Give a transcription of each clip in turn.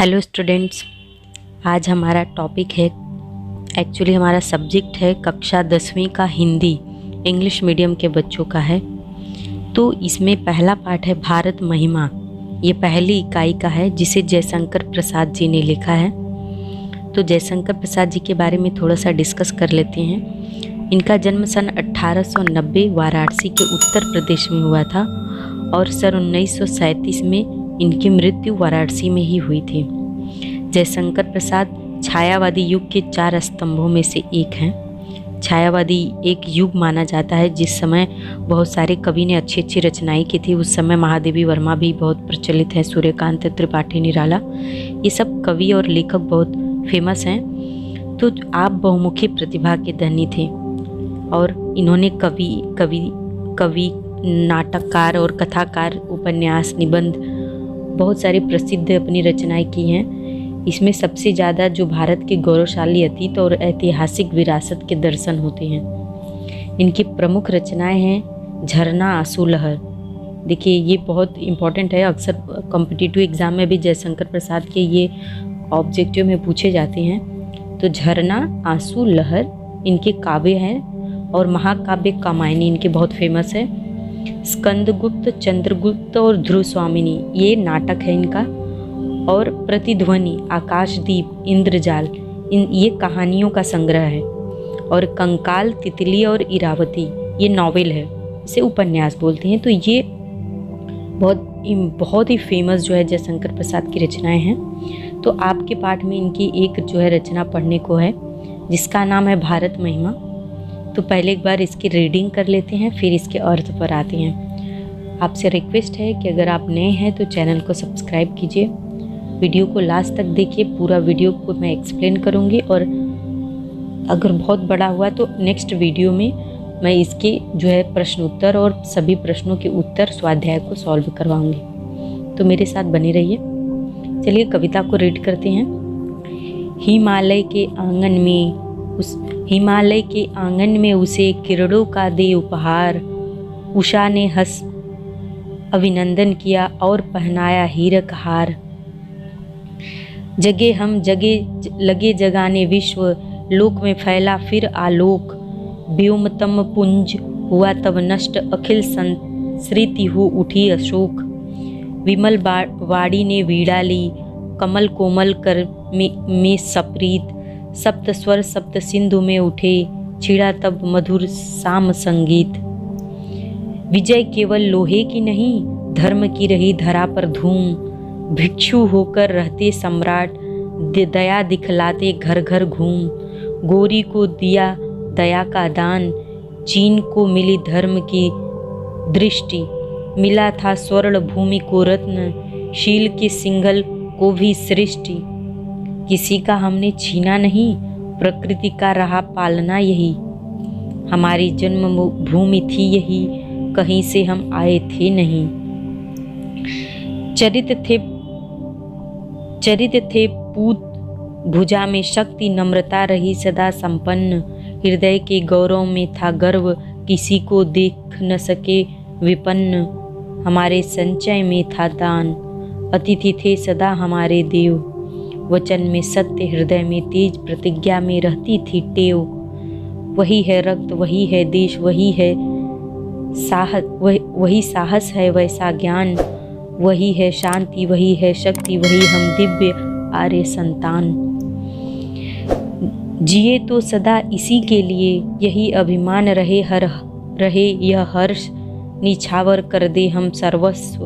Hello students, आज हमारा topic है, एक्चुअली हमारा सब्जेक्ट है कक्षा 10वीं का हिंदी इंग्लिश मीडियम के बच्चों का है। तो इसमें पहला पार्ट है भारत महिमा। ये पहली इकाई का है जिसे जयशंकर प्रसाद जी ने लिखा है। तो जयशंकर प्रसाद जी के बारे में थोड़ा सा डिस्कस कर लेते हैं। इनका जन्म सन 1890 वाराणसी के उत्तर प्रदेश में हुआ था और सन 1937 में इनकी मृत्यु वाराणसी में ही हुई थी। जयशंकर प्रसाद छायावादी युग के 4 स्तंभों में से एक हैं। छायावादी एक युग माना जाता है जिस समय बहुत सारे कवि ने अच्छी अच्छी रचनाएं की थी। उस समय महादेवी वर्मा भी बहुत प्रचलित है, सूर्यकांत त्रिपाठी निराला, ये सब कवि और लेखक बहुत फेमस हैं। तो आप बहुमुखी प्रतिभा के धनी थे और इन्होंने कवि नाटककार और कथाकार, उपन्यास, निबंध बहुत सारी प्रसिद्ध अपनी रचनाएं की हैं। इसमें सबसे ज़्यादा जो भारत के गौरवशाली अतीत और ऐतिहासिक विरासत के दर्शन होते हैं। इनकी प्रमुख रचनाएं हैं झरना, आंसू, लहर। देखिए ये बहुत इम्पॉर्टेंट है, अक्सर कॉम्पिटिटिव एग्ज़ाम में भी जयशंकर प्रसाद के ये ऑब्जेक्टिव में पूछे जाते हैं। तो झरना, आंसू, लहर इनके काव्य हैं और महाकाव्य कामायनी इनके बहुत फेमस है। स्कंदगुप्त, चंद्रगुप्त और ध्रुव स्वामिनी ये नाटक है इनका। और प्रतिध्वनि, आकाशदीप, इंद्रजाल ये कहानियों का संग्रह है। और कंकाल, तितली और इरावती ये नॉवेल है, इसे उपन्यास बोलते हैं। तो ये बहुत ही फेमस जो है जयशंकर प्रसाद की रचनाएं हैं। तो आपके पाठ में इनकी एक जो है रचना पढ़ने को है जिसका नाम है भारत महिमा। तो पहले एक बार इसकी रीडिंग कर लेते हैं, फिर इसके अर्थ पर आते हैं। आपसे रिक्वेस्ट है कि अगर आप नए हैं तो चैनल को सब्सक्राइब कीजिए, वीडियो को लास्ट तक देखिए। पूरा वीडियो को मैं एक्सप्लेन करूंगी और अगर बहुत बड़ा हुआ तो नेक्स्ट वीडियो में मैं इसके जो है प्रश्न उत्तर और सभी प्रश्नों के उत्तर स्वाध्याय को सॉल्व करवाऊंगी। तो मेरे साथ बने रहिए। चलिए कविता को रीड करते हैं। हिमालय के आंगन में उसे किरणों का दे उपहार। उषा ने हंस अभिनंदन किया और पहनाया हीरक हार। जगे हम जगे लगे जगाने विश्व, लोक में फैला फिर आलोक। व्योमतम पुंज हुआ तब नष्ट, अखिल संस्कृति हो उठी अशोक। विमल वाड़ी ने वीणा ली, कमल कोमल कर में सप्रीत। सप्त स्वर सप्त सिंधु में उठे, छिड़ा तब मधुर साम संगीत। विजय केवल लोहे की नहीं, धर्म की रही धरा पर धूम। भिक्षु होकर रहते सम्राट, दया दिखलाते घर घर घूम। गोरी को दिया दया का दान, चीन को मिली धर्म की दृष्टि। मिला था स्वर्ण भूमि को रत्न, शील के सिंघल को भी सृष्टि। किसी का हमने छीना नहीं, प्रकृति का रहा पालना यही। हमारी जन्म भूमि थी यही, कहीं से हम आए थे नहीं। चरित थे पूत भुजा में शक्ति, नम्रता रही सदा संपन्न। हृदय के गौरव में था गर्व, किसी को देख न सके विपन्न। हमारे संचय में था दान, अतिथि थे सदा हमारे देव। वचन में सत्य, हृदय में तेज, प्रतिज्ञा में रहती थी टेव। वही है रक्त, वही है देश, वही है साहस, वही साहस है वैसा ज्ञान। वही है शांति, वही है शक्ति, वही हम दिव्य आर्य संतान। जिए तो सदा इसी के लिए, यही अभिमान रहे यह हर्ष। निछावर कर दे हम सर्वस्व,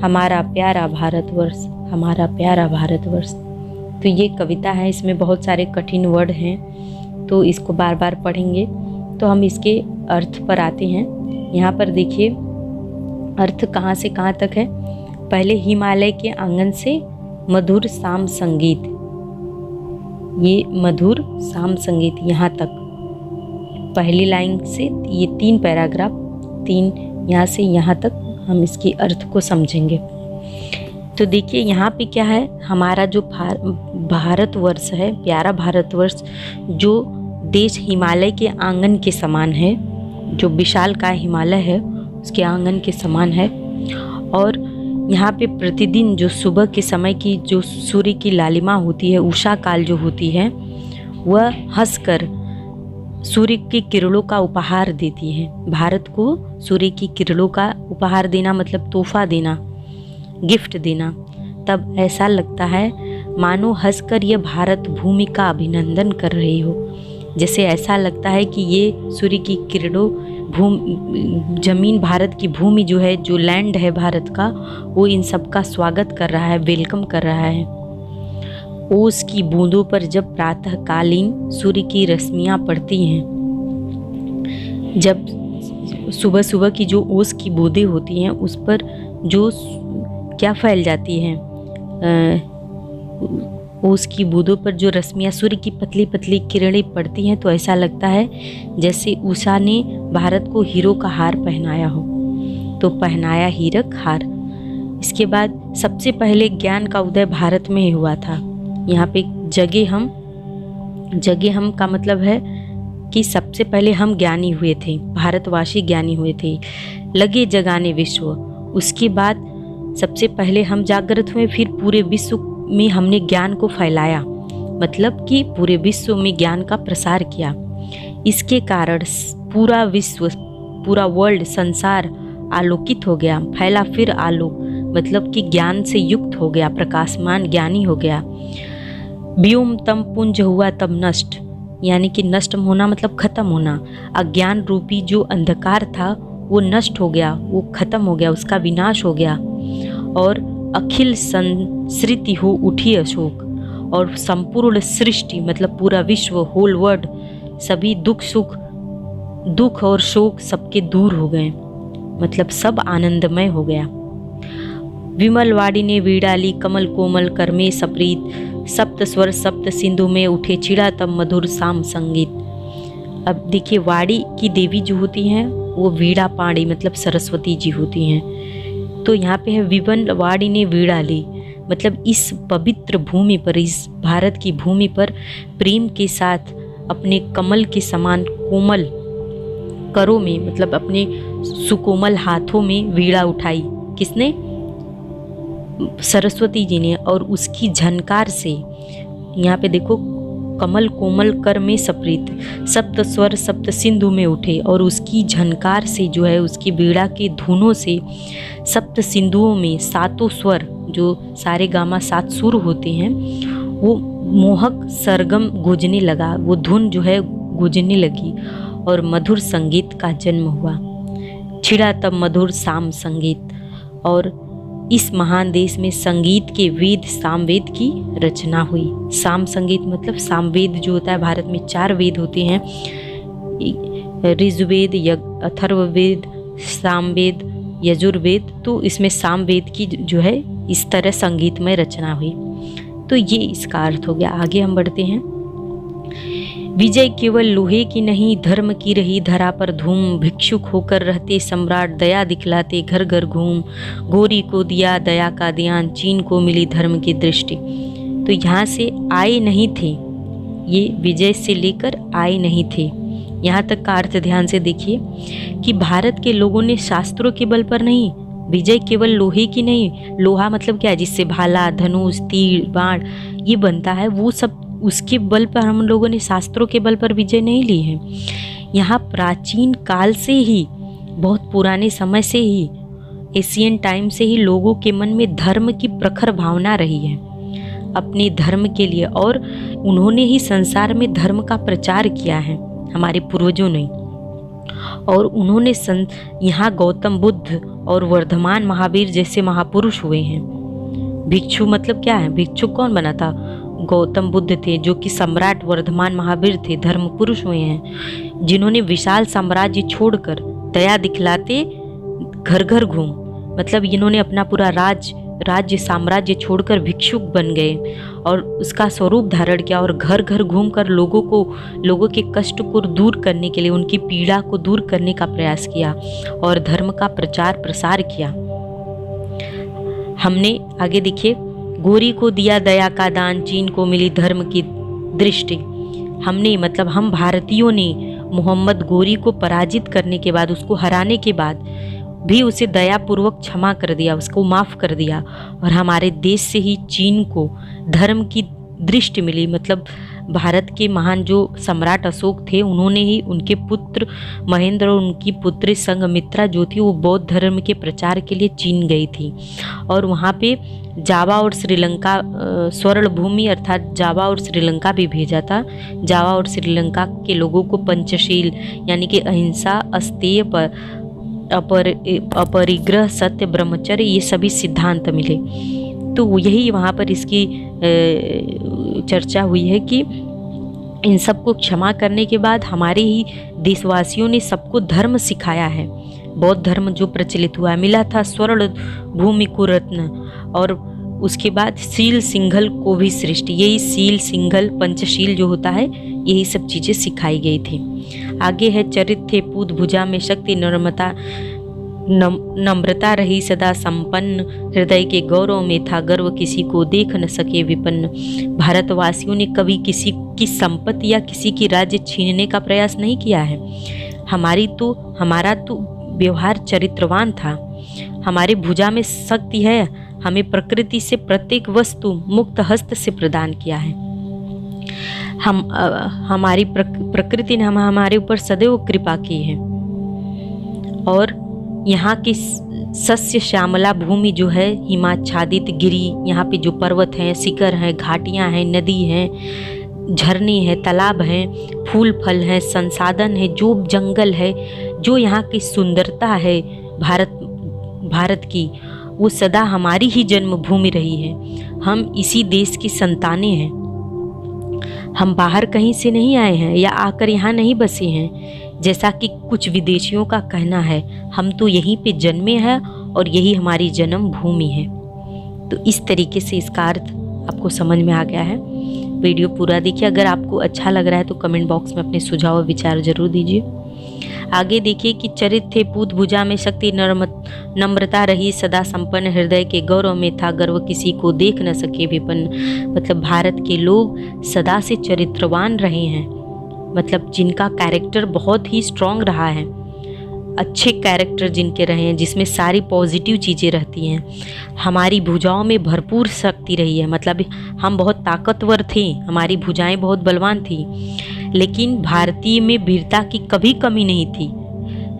हमारा प्यारा भारतवर्ष, हमारा प्यारा भारतवर्ष। तो ये कविता है, इसमें बहुत सारे कठिन वर्ड हैं तो इसको बार बार पढ़ेंगे। तो हम इसके अर्थ पर आते हैं। यहाँ पर देखिए अर्थ कहाँ से कहाँ तक है। पहले हिमालय के आंगन से मधुर साम संगीत, ये मधुर साम संगीत यहाँ तक पहली लाइन से ये 3 पैराग्राफ, 3 यहाँ से यहाँ तक हम इसकी अर्थ को समझेंगे। तो देखिए यहाँ पे क्या है, हमारा जो भारतवर्ष है, प्यारा भारतवर्ष, जो देश हिमालय के आंगन के समान है, जो विशाल का हिमालय है उसके आंगन के समान है। और यहाँ पे प्रतिदिन जो सुबह के समय की जो सूर्य की लालिमा होती है, उषा काल जो होती है, वह हंसकर सूर्य की किरणों का उपहार देती है। भारत को सूर्य की किरणों का उपहार देना मतलब तोहफा देना, गिफ्ट देना, तब ऐसा लगता है मानो हंसकर ये भारत भूमि का अभिनंदन कर रही हो। जैसे ऐसा लगता है कि ये सूर्य की किरणों जमीन, भारत की भूमि जो है, जो लैंड है भारत का, वो इन सब का स्वागत कर रहा है, वेलकम कर रहा है। ओस की बूंदों पर जब प्रातःकालीन सूर्य की रश्मियाँ पड़ती हैं, जब सुबह सुबह की जो ओस की बूंदें होती हैं उस पर जो क्या फैल जाती हैं, ओस की बूंदों पर जो रश्मियाँ, सूर्य की पतली पतली किरणें पड़ती हैं, तो ऐसा लगता है जैसे उषा ने भारत को हीरो का हार पहनाया हो। तो पहनाया हीरक हार। इसके बाद सबसे पहले ज्ञान का उदय भारत में ही हुआ था। यहाँ पे जगे हम का मतलब है कि सबसे पहले हम ज्ञानी हुए थे, भारतवासी ज्ञानी हुए थे, लगे जगाने विश्व। उसके बाद सबसे पहले हम जागृत हुए, फिर पूरे विश्व में हमने ज्ञान को फैलाया, मतलब कि पूरे विश्व में ज्ञान का प्रसार किया। इसके कारण पूरा विश्व, पूरा वर्ल्ड, संसार आलोकित हो गया, फैला फिर आलोक, मतलब कि ज्ञान से युक्त हो गया, प्रकाशमान ज्ञानी हो गया। व्योम तम पुंज हुआ तब नष्ट, यानी कि नष्ट होना मतलब खत्म होना। अज्ञान रूपी जो अंधकार था वो नष्ट हो गया, वो खत्म हो गया, उसका विनाश हो गया। और अखिल संसृति हो उठी अशोक, और संपूर्ण सृष्टि मतलब पूरा विश्व, होल वर्ल्ड, सभी दुख और शोक सबके दूर हो गए, मतलब सब आनंदमय हो गया। विमल वाड़ी ने वीड़ा ली कमल कोमल कर में सप्रीत, सप्त स्वर सप्त सिंधु में उठे छिड़ा तब मधुर साम संगीत। अब देखिए, वाड़ी की देवी जो होती हैं वो वीड़ा पाणी मतलब सरस्वती जी होती हैं। तो यहाँ पे है विमल वाड़ी ने वीड़ा ली, मतलब इस पवित्र भूमि पर, इस भारत की भूमि पर प्रेम के साथ अपने कमल के समान कोमल करों में, मतलब अपने सुकोमल हाथों में वीड़ा उठाई। किसने? सरस्वती जी ने। और उसकी झनकार से, यहाँ पे देखो, कमल कोमल कर में सप्रीत, सप्त स्वर सप्त सिंधु में उठे, और उसकी झनकार से जो है, उसकी बीड़ा के धुनों से सप्त सिंधुओं में सातों स्वर, जो सारे गामा 7 सुर होते हैं, वो मोहक सरगम गूंजने लगा, वो धुन जो है गूंजने लगी, और मधुर संगीत का जन्म हुआ। छिड़ा तब मधुर साम संगीत, और इस महान देश में संगीत के वेद, सामवेद की रचना हुई। साम संगीत मतलब सामवेद जो होता है, भारत में 4 वेद होते हैं, ऋग्वेद, अथर्ववेद, सामवेद, यजुर्वेद। तो इसमें सामवेद की जो है इस तरह संगीतमय रचना हुई। तो ये इसका अर्थ हो गया। आगे हम बढ़ते हैं। विजय केवल लोहे की नहीं, धर्म की रही धरा पर धूम, भिक्षुक होकर रहते सम्राट, दया दिखलाते घर घर घूम, गोरी को दिया दया का ध्यान, चीन को मिली धर्म की दृष्टि। तो यहाँ से आए नहीं थे, ये विजय से लेकर आए नहीं थे, यहाँ तक का अर्थ ध्यान से देखिए कि भारत के लोगों ने शास्त्रों के बल पर नहीं, विजय केवल लोहे की नहीं, लोहा मतलब क्या है, जिससे भाला, धनुष, तीर, बाण ये बनता है, वो सब उसके बल पर हम लोगों ने, शास्त्रों के बल पर विजय नहीं ली है। यहाँ प्राचीन काल से ही, बहुत पुराने समय से ही, एशियन टाइम से ही लोगों के मन में धर्म की प्रखर भावना रही है अपने धर्म के लिए, और उन्होंने ही संसार में धर्म का प्रचार किया है, हमारे पूर्वजों ने। और उन्होंने यहाँ गौतम बुद्ध और वर्धमान महावीर जैसे महापुरुष हुए हैं। भिक्षु मतलब क्या है, भिक्षु कौन बना था? गौतम बुद्ध थे, जो कि सम्राट, वर्धमान महावीर थे, धर्म पुरुष हुए हैं, जिन्होंने विशाल साम्राज्य छोड़कर दया दिखलाते घर घर घूम, मतलब इन्होंने अपना पूरा राज्य साम्राज्य छोड़कर भिक्षुक बन गए और उसका स्वरूप धारण किया, और घर घर घूमकर लोगों के कष्ट को दूर करने के लिए, उनकी पीड़ा को दूर करने का प्रयास किया और धर्म का प्रचार प्रसार किया। हमने आगे देखिए, गोरी को दिया दया का दान, चीन को मिली धर्म की दृष्टि। हमने मतलब हम भारतीयों ने मोहम्मद गोरी को पराजित करने के बाद, उसको हराने के बाद, भी उसे दयापूर्वक क्षमा कर दिया, उसको माफ़ कर दिया। और हमारे देश से ही चीन को धर्म की दृष्टि मिली। मतलब भारत के महान जो सम्राट अशोक थे, उन्होंने ही उनके पुत्र महेंद्र और उनकी पुत्री संघमित्रा जो थी वो बौद्ध धर्म के प्रचार के लिए चीन गई थी। और वहाँ पे जावा और श्रीलंका स्वर्ण भूमि अर्थात जावा और श्रीलंका भी भेजा था। जावा और श्रीलंका के लोगों को पंचशील यानी कि अहिंसा, अस्तेय, अपरिग्रह, सत्य, ब्रह्मचर्य ये सभी सिद्धांत मिले। तो यही वहाँ पर इसकी चर्चा हुई है कि इन सबको क्षमा करने के बाद हमारे ही देशवासियों ने सबको धर्म सिखाया है। बौद्ध धर्म जो प्रचलित हुआ, मिला था स्वर्ण भूमि कुरत्न, और उसके बाद शील सिंघल को भी सृष्टि, यही शील सिंघल पंचशील जो होता है यही सब चीज़ें सिखाई गई थी। आगे है चरित थे पूत भुजा में शक्ति नम्रता रही सदा संपन्न, हृदय के गौरव में था गर्व किसी को देख न सके विपन्न। भारतवासियों ने कभी किसी की संपत्ति या किसी की राज्य छीनने का प्रयास नहीं किया है। हमारा तो व्यवहार चरित्रवान था। हमारी भुजा में शक्ति है, हमें प्रकृति से प्रत्येक वस्तु मुक्त हस्त से प्रदान किया है। हमारी प्रकृति ने हमारे ऊपर सदैव कृपा की है। और यहाँ की सस्य श्यामला भूमि जो है, हिमाच्छादित गिरी, यहाँ पे जो पर्वत हैं, शिखर हैं, घाटियाँ हैं, नदी हैं, झरने हैं, तालाब हैं, फूल फल हैं, संसाधन है, जो जंगल है, जो यहाँ की सुंदरता है भारत की, वो सदा हमारी ही जन्मभूमि रही है। हम इसी देश की संतानें हैं। हम बाहर कहीं से नहीं आए हैं या आकर यहाँ नहीं बसे हैं जैसा कि कुछ विदेशियों का कहना है। हम तो यहीं पे जन्मे हैं और यही हमारी जन्म भूमि है। तो इस तरीके से इसका अर्थ आपको समझ में आ गया है। वीडियो पूरा देखिए। अगर आपको अच्छा लग रहा है तो कमेंट बॉक्स में अपने सुझाव और विचार जरूर दीजिए। आगे देखिए कि चरित थे पूत भुजा में शक्ति नम्रता रही सदा संपन्न, हृदय के गौरव में था गर्व किसी को देख न सके विपन्न। मतलब भारत के लोग सदा से चरित्रवान रहे हैं, मतलब जिनका कैरेक्टर बहुत ही स्ट्रांग रहा है, अच्छे कैरेक्टर जिनके रहे हैं, जिसमें सारी पॉजिटिव चीज़ें रहती हैं। हमारी भुजाओं में भरपूर शक्ति रही है, मतलब हम बहुत ताकतवर थे, हमारी भुजाएं बहुत बलवान थी, लेकिन भारतीय में वीरता की कभी कमी नहीं थी।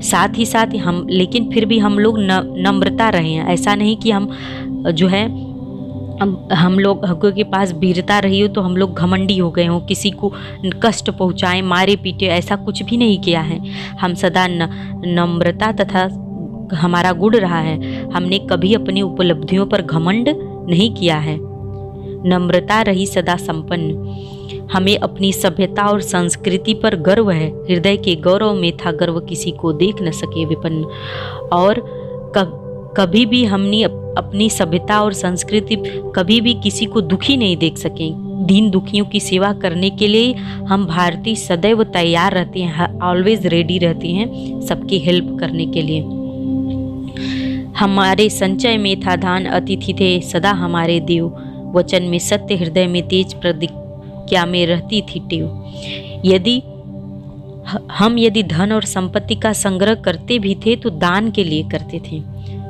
साथ ही साथ लेकिन फिर भी हम लोग नम्रता रहे हैं। ऐसा नहीं कि हम जो है हम लोग के पास वीरता रही हो तो हम लोग घमंडी हो गए हों, किसी को कष्ट पहुँचाएं, मारे पीटे, ऐसा कुछ भी नहीं किया है। हम सदा नम्रता तथा हमारा गुण रहा है। हमने कभी अपनी उपलब्धियों पर घमंड नहीं किया है। नम्रता रही सदा संपन्न। हमें अपनी सभ्यता और संस्कृति पर गर्व है। हृदय के गौरव में था गर्व किसी को देख न सके विपन्न। और कभी भी हमने अपनी सभ्यता और संस्कृति कभी भी किसी को दुखी नहीं देख सके। दीन दुखियों की सेवा करने के लिए हम भारतीय सदैव तैयार रहते हैं, ऑलवेज रेडी रहते हैं सबकी हेल्प करने के लिए। हमारे संचय में था धान, अतिथि थे सदा हमारे देव। वचन में सत्य, हृदय में तेज, प्रतिज्ञा में रहती थी टेव। यदि धन और संपत्ति का संग्रह करते भी थे तो दान के लिए करते थे।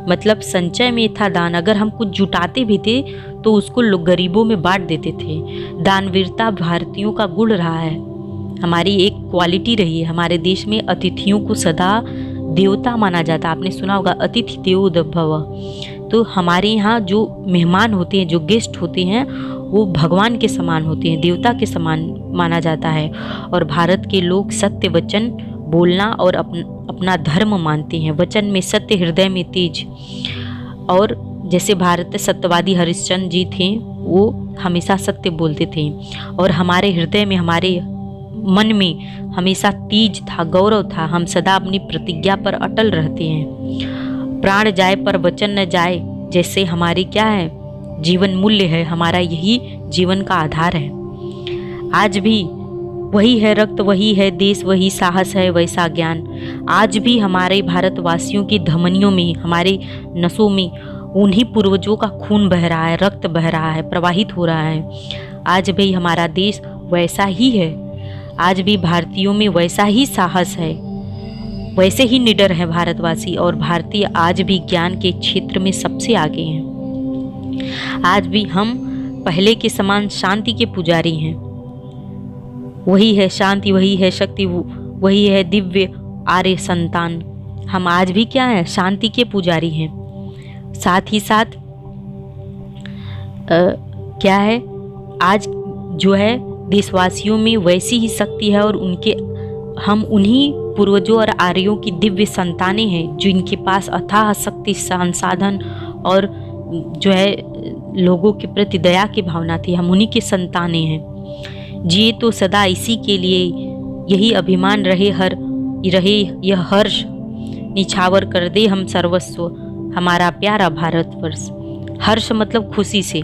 मतलब संचय में था दान, अगर हम कुछ जुटाते भी थे तो उसको लोग गरीबों में बांट देते थे। दानवीरता भारतीयों का गुण रहा है, हमारी एक क्वालिटी रही है। हमारे देश में अतिथियों को सदा देवता माना जाता। आपने सुना होगा अतिथि देवो भव। तो हमारे यहाँ जो मेहमान होते हैं, जो गेस्ट होते हैं, वो भगवान के समान होते हैं, देवता के समान माना जाता है। और भारत के लोग सत्य वचन बोलना और अपना धर्म मानते हैं। वचन में सत्य, हृदय में तेज। और जैसे भारत सत्यवादी हरिश्चंद्र जी थे, वो हमेशा सत्य बोलते थे। और हमारे हृदय में, हमारे मन में हमेशा तेज था, गौरव था। हम सदा अपनी प्रतिज्ञा पर अटल रहते हैं। प्राण जाए पर वचन न जाए, जैसे हमारी क्या है जीवन मूल्य है, हमारा यही जीवन का आधार है। आज भी वही है रक्त, वही है देश, वही साहस है, वैसा ज्ञान। आज भी हमारे भारतवासियों की धमनियों में, हमारे नसों में उन्हीं पूर्वजों का खून बह रहा है, रक्त बह रहा है, प्रवाहित हो रहा है। आज भी हमारा देश वैसा ही है, आज भी भारतीयों में वैसा ही साहस है, वैसे ही निडर है भारतवासी, और भारतीय आज भी ज्ञान के क्षेत्र में सबसे आगे हैं। आज भी हम पहले के समान शांति के पुजारी हैं। वही है शांति, वही है शक्ति, वही है दिव्य आर्य संतान। हम आज भी क्या है, शांति के पुजारी हैं। साथ ही साथ क्या है, आज जो है देशवासियों में वैसी ही शक्ति है, और हम उन्हीं पूर्वजों और आर्यों की दिव्य संतानें हैं, जो इनके पास अथाह शक्ति, संसाधन और जो है लोगों के प्रति दया की भावना थी। हम उन्हीं के संतानें हैं। जिए तो सदा इसी के लिए, यही अभिमान रहे यह हर्ष निछावर कर दे हम सर्वस्व हमारा प्यारा भारतवर्ष। हर्ष मतलब खुशी से,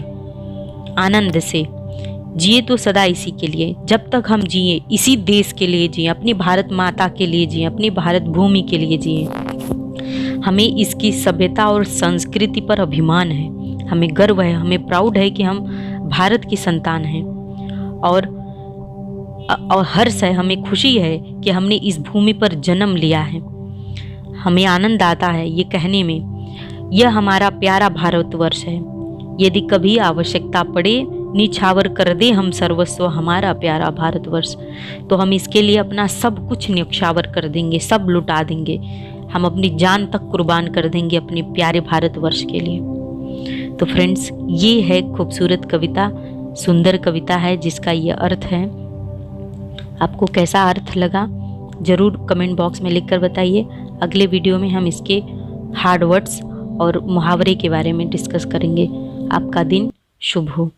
आनंद से। जिए तो सदा इसी के लिए, जब तक हम जिए इसी देश के लिए जिए, अपनी भारत माता के लिए जिए, अपनी भारत भूमि के लिए जिए। हमें इसकी सभ्यता और संस्कृति पर अभिमान है, हमें गर्व है, हमें प्राउड है कि हम भारत की संतान हैं। और हर्ष है, हमें खुशी है कि हमने इस भूमि पर जन्म लिया है। हमें आनंद आता है ये कहने में, यह हमारा प्यारा भारतवर्ष है। यदि कभी आवश्यकता पड़े, निछावर कर दे हम सर्वस्व हमारा प्यारा भारतवर्ष, तो हम इसके लिए अपना सब कुछ न्यौछावर कर देंगे, सब लुटा देंगे। हम अपनी जान तक कुर्बान कर देंगे अपने प्यारे भारतवर्ष के लिए। तो फ्रेंड्स, ये है खूबसूरत कविता, सुंदर कविता है, जिसका ये अर्थ है। आपको कैसा अर्थ लगा ज़रूर कमेंट बॉक्स में लिखकर बताइए। अगले वीडियो में हम इसके हार्ड वर्ड्स और मुहावरे के बारे में डिस्कस करेंगे। आपका दिन शुभ हो।